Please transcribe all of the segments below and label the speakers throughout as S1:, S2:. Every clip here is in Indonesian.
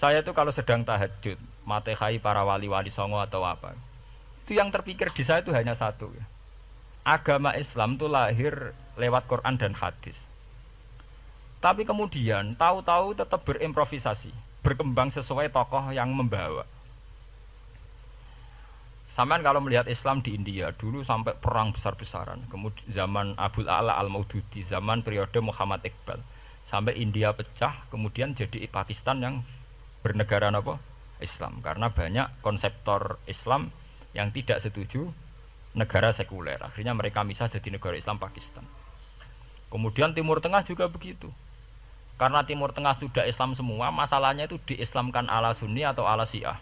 S1: Saya itu kalau sedang tahajud, matehai para wali-wali songo atau apa, itu yang terpikir di saya itu hanya satu. Agama Islam itu lahir lewat Quran dan hadis. Tapi kemudian tahu-tahu tetap berimprovisasi, berkembang sesuai tokoh yang membawa. Sampean kalau melihat Islam di India dulu sampai perang besar-besaran, kemudian zaman Abul A'la Al-Maududi, zaman periode Muhammad Iqbal, sampai India pecah, kemudian jadi Pakistan yang bernegara apa? Islam, karena banyak konseptor Islam yang tidak setuju negara sekuler. Akhirnya mereka misah jadi negara Islam Pakistan. Kemudian Timur Tengah juga begitu. Karena Timur Tengah sudah Islam semua, masalahnya itu diislamkan ala Sunni atau ala Syiah.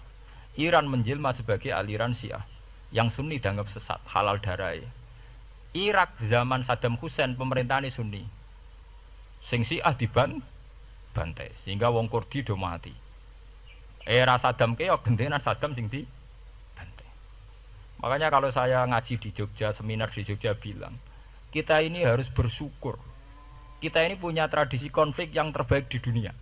S1: Iran menjelma sebagai aliran Syiah. Yang Sunni dianggap sesat, halal darah. Irak zaman Saddam Hussein pemerintahan Sunni. Sing Syiah dibantai, sehingga wong Kurdi do mati. Era Saddam keok gentenan Saddam sing dibantai. Makanya kalau saya ngaji di Jogja, seminar di Jogja bilang, kita ini harus bersyukur. Kita ini punya tradisi konflik yang terbaik di dunia.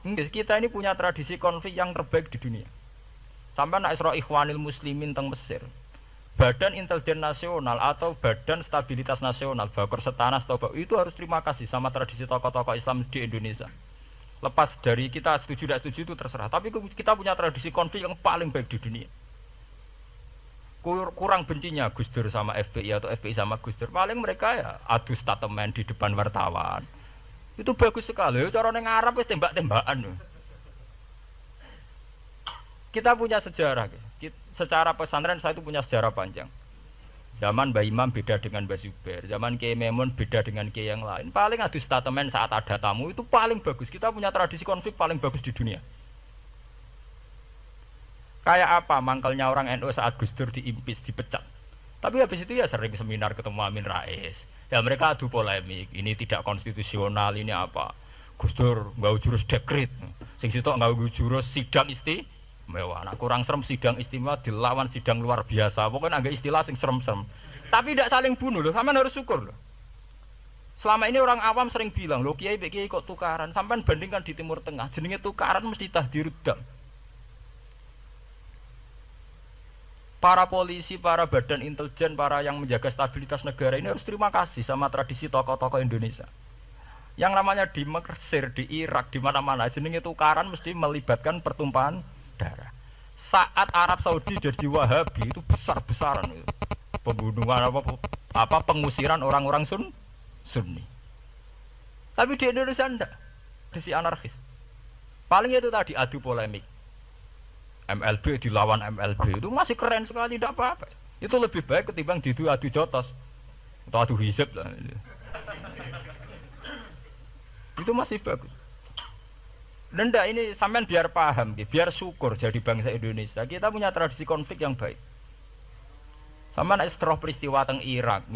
S1: Kita ini punya tradisi konflik yang terbaik di dunia. Sampai nak Isra Ikhwanil Muslimin teng Mesir, Badan Intelijen Nasional atau Badan Stabilitas Nasional, Bakor Setanas itu harus terima kasih sama tradisi tokoh-tokoh Islam di Indonesia. Lepas dari kita setuju tidak setuju itu terserah. Tapi kita punya tradisi konflik yang paling baik di dunia. Kurang bencinya Gus Dur sama FPI atau FPI sama Gus Dur, paling mereka ya adu statement di depan wartawan. Itu bagus sekali. Cara neng Arab wis tembak-tembakan. Kita punya sejarah. Secara pesantren saya itu punya sejarah panjang. Zaman Mbah Imam beda dengan Mbah Zubair, zaman Kiai Memun beda dengan Kiai yang lain. Paling adu statement saat ada tamu itu paling bagus. Kita punya tradisi konflik paling bagus di dunia. Kayak apa mangkelnya orang NU saat Gus Dur diimpis, dipecat. Tapi habis itu ya sering seminar ketemu Amin Rais. Ya mereka adu polemik, ini tidak konstitusional, ini apa. Gus Dur nggak jurus dekret. Sing sitok nggak jurus sidang istimewa. Nah, kurang serem sidang istimewa dilawan sidang luar biasa. Pokoknya agak istilah sing serem-serem. Tapi tidak saling bunuh loh, sampean harus syukur loh. Selama ini orang awam sering bilang, loh kiai kok tukaran. Sampean bandingkan di Timur Tengah, jenenge tukaran mesti tahdirudam. Para polisi, para badan intelijen, para yang menjaga stabilitas negara ini harus terima kasih sama tradisi tokoh-tokoh Indonesia. Yang namanya di Mesir, di Irak, di mana-mana jenenge tukaran mesti melibatkan pertumpahan darah. Saat Arab Saudi jadi Wahabi itu besar-besaran itu. Pembunuhan apa pengusiran orang-orang Sunni. Tapi di Indonesia enggak. Desi anarkis. Paling itu tadi adu polemik. MLB dilawan MLB itu masih keren sekali, tidak apa-apa. Itu lebih baik ketimbang adu jotos atau adu hizib lah. Itu masih bagus. Dan ini sampean biar paham, biar syukur jadi bangsa Indonesia. Kita punya tradisi konflik yang baik. Sampean setelah peristiwa teng Irak,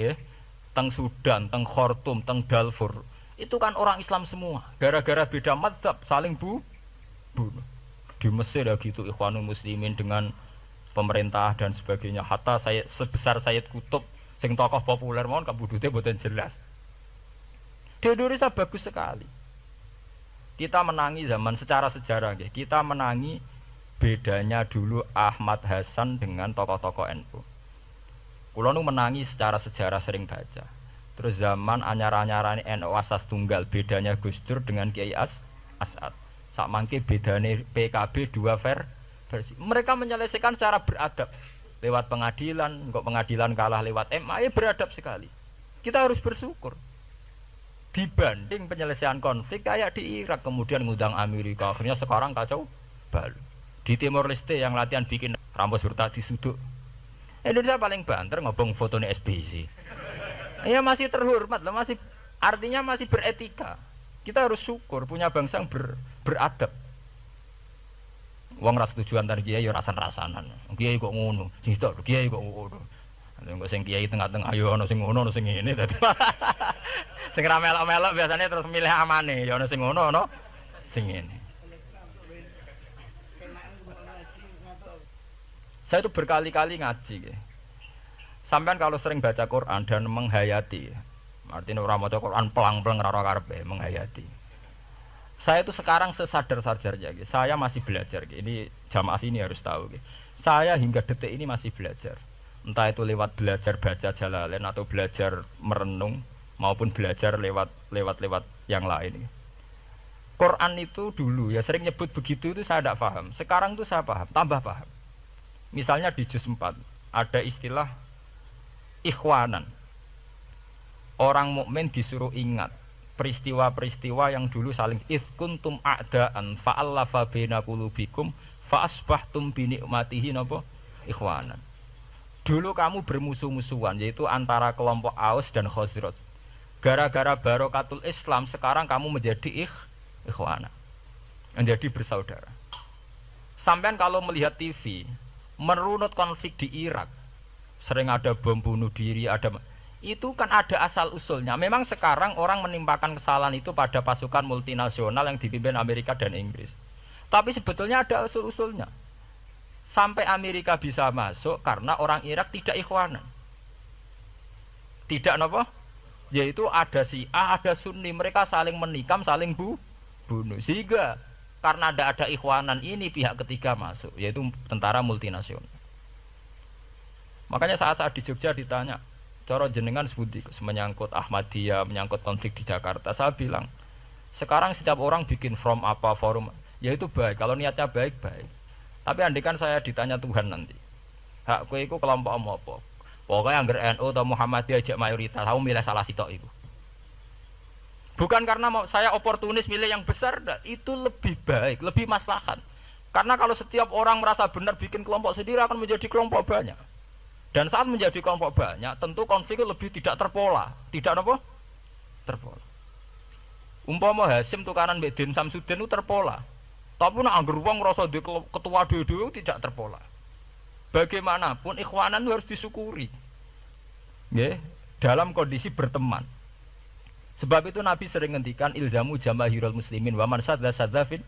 S1: teng Sudan, teng Khartoum, teng Darfur, itu kan orang Islam semua. Gara-gara beda mazhab saling bunuh. Di Mesir ya gitu, Ikhwanul Muslimin dengan pemerintah dan sebagainya. Hatta saya sebesar Sayyid Qutb, sing tokoh populer mohon kabudute mboten jelas. Di Indonesia bagus sekali. Kita menangi zaman secara sejarah, kita menangi bedanya dulu Ahmad Hasan dengan tokoh-tokoh NU. Kulo nu menangi secara sejarah sering baca. Terus zaman anyar-anyarane NU asas tunggal, bedanya Gus Dur dengan Kiai As'ad. Sak mangke bedane PKB dua versi. Mereka menyelesaikan secara beradab. Lewat pengadilan, kok pengadilan kalah lewat MA, beradab sekali. Kita harus bersyukur. Dibanding penyelesaian konflik kayak di Irak, kemudian ngundang Amerika, akhirnya sekarang kacau balau. Di Timor Leste yang latihan bikin rambut surta disuduk. Indonesia paling banter ngobong fotonya SBC. Ya masih terhormat lah, masih artinya masih beretika. Kita harus syukur punya bangsa yang beradab. Wong ras tujuan tadi kiai yo rasan-rasanan. Kiai kok ngono, sing tok kiai kok ngono. Engko sing kiai tengah-tengah yo ana sing ngono ana sing ngene dadi. Sing ra melok-melok biasanya terus milih amane, yo ana sing ngono ana sing ngene. Saya itu berkali-kali ngaji. Sampean kalau sering baca Quran dan menghayati, artinya orang maca Quran pelang-pelang ora karepe menghayati. Saya itu sekarang sesadar-sadarnya, gitu. Saya masih belajar. Gitu. Ini jamaah sini harus tahu. Gitu. Saya hingga detik ini masih belajar. Entah itu lewat belajar baca Jalalain atau belajar merenung maupun belajar lewat yang lain. Gitu. Quran itu dulu ya sering nyebut begitu itu saya tidak paham. Sekarang itu saya paham, tambah paham. Misalnya di juz 4 ada istilah ikhwanan. Orang mukmin disuruh ingat peristiwa-peristiwa yang dulu saling kuntum a'daan fa'allafa baina qulubikum fa asbahtum bi ni'matihi napa ikhwanan. Dulu kamu bermusuh-musuhan yaitu antara kelompok Aus dan Khazraj. Gara-gara barokatul Islam sekarang kamu menjadi ikhwana. Menjadi bersaudara. Sampean kalau melihat TV merunut konflik di Irak, sering ada bom bunuh diri, itu kan ada asal usulnya. Memang sekarang orang menimpakan kesalahan itu pada pasukan multinasional yang dipimpin Amerika dan Inggris. Tapi sebetulnya ada usul-usulnya. Sampai Amerika bisa masuk karena orang Irak tidak ikhwanan. Tidak apa? Yaitu ada Syiah, ada Sunni, mereka saling menikam, saling bunuh. Sehingga karena ada ikhwanan ini pihak ketiga masuk, yaitu tentara multinasional. Makanya saat di Jogja ditanya, cara jenengan sebuti menyangkut Ahmadiyah, menyangkut konflik di Jakarta, saya bilang sekarang setiap orang bikin from apa forum, ya itu baik kalau niatnya baik. Tapi andaikan saya ditanya Tuhan nanti, hak kowe iku kelompok apa? Pokoknya angger NU atau Muhammadiyah ajak mayoritas, kamu milih salah sitok itu. Bukan karena saya oportunis milih yang besar, itu lebih baik, lebih maslahat. Karena kalau setiap orang merasa benar bikin kelompok sendiri akan menjadi kelompok banyak. Dan saat menjadi kelompok banyak, tentu konflik lebih tidak terpola. Tidak apa? Terpola. Umpama Hasim tukaran mbek Din Samsudin itu terpola. Tapi nek angger wong ngrasa ketua dhewe tidak terpola. Bagaimanapun ikhwanan harus disyukuri. Nggih, dalam kondisi berteman. Sebab itu Nabi sering ngendikan ilzamu jamaahirul muslimin wa man sadza fin.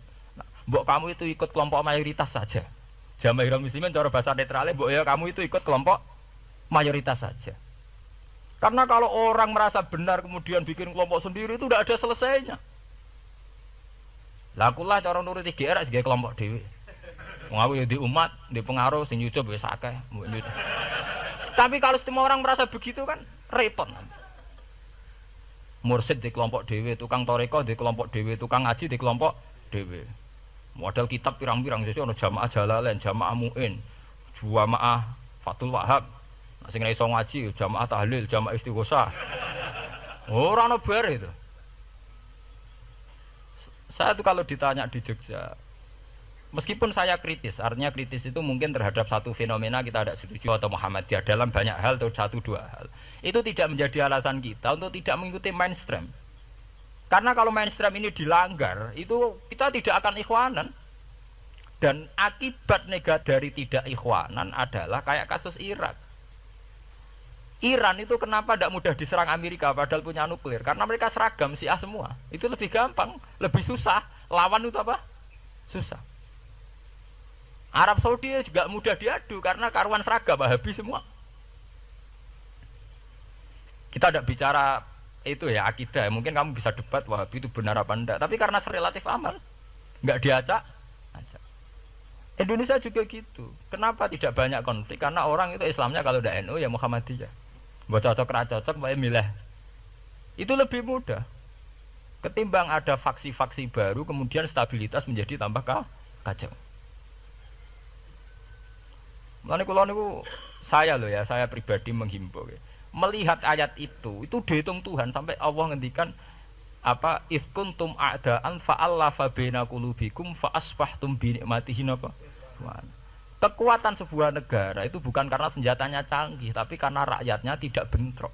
S1: Mbok kamu itu ikut kelompok mayoritas saja. Jamaahirul muslimin cara bahasa netralnya mbok ya kamu itu ikut kelompok mayoritas saja. Karena kalau orang merasa benar kemudian bikin kelompok sendiri itu tidak ada selesainya. Lakulah cara nuruti GR sebagai kelompok dhewe. Wong aku ya di umat, di pengaruh sing nyucup wis akeh. Tapi kalau semua orang merasa begitu kan repot nanti. Mursid di kelompok dhewe, tukang toreko di kelompok dhewe, tukang ngaji di kelompok dhewe. Model kitab pirang-pirang sesuk ana jamaah Jalalain, jamaah Muin, jamaah Fathul Wahab. Nek sing iso ngaji jamaah tahlil, jamaah istighosah. Ora ana bar itu. Saya tuh kalau ditanya di Jogja, meskipun saya kritis, artinya kritis itu mungkin terhadap satu fenomena kita tidak setuju atau Muhammadiyah dalam banyak hal atau satu dua hal. Itu tidak menjadi alasan kita untuk tidak mengikuti mainstream. Karena kalau mainstream ini dilanggar, itu kita tidak akan ikhwanan. Dan akibat negatif dari tidak ikhwanan adalah kayak kasus Irak. Iran itu kenapa tidak mudah diserang Amerika padahal punya nuklir? Karena mereka seragam Syiah semua. Itu lebih gampang, lebih susah. Lawan itu apa? Susah. Arab Saudi juga mudah diadu karena karuan seragam Wahabi semua. Kita tidak bicara itu ya akidah. Mungkin kamu bisa debat Wahabi itu benar apa enggak. Tapi karena relatif aman, nggak diacak. Indonesia juga gitu. Kenapa tidak banyak konflik? Karena orang itu Islamnya kalau udah NU ya Muhammadiyah. Buat cocok ra cocok bae milih. Itu lebih mudah. Ketimbang ada faksi-faksi baru kemudian stabilitas menjadi tambah kacau. Mulane kula niku saya loh ya, saya pribadi menghimbau ya. Melihat ayat itu dihitung Tuhan sampai Allah ngendikan apa kuntum a'daan fa'allafa baina qulubikum fa asbahtum bi ni'matihi napa. Kekuatan sebuah negara itu bukan karena senjatanya canggih, tapi karena rakyatnya tidak bentrok.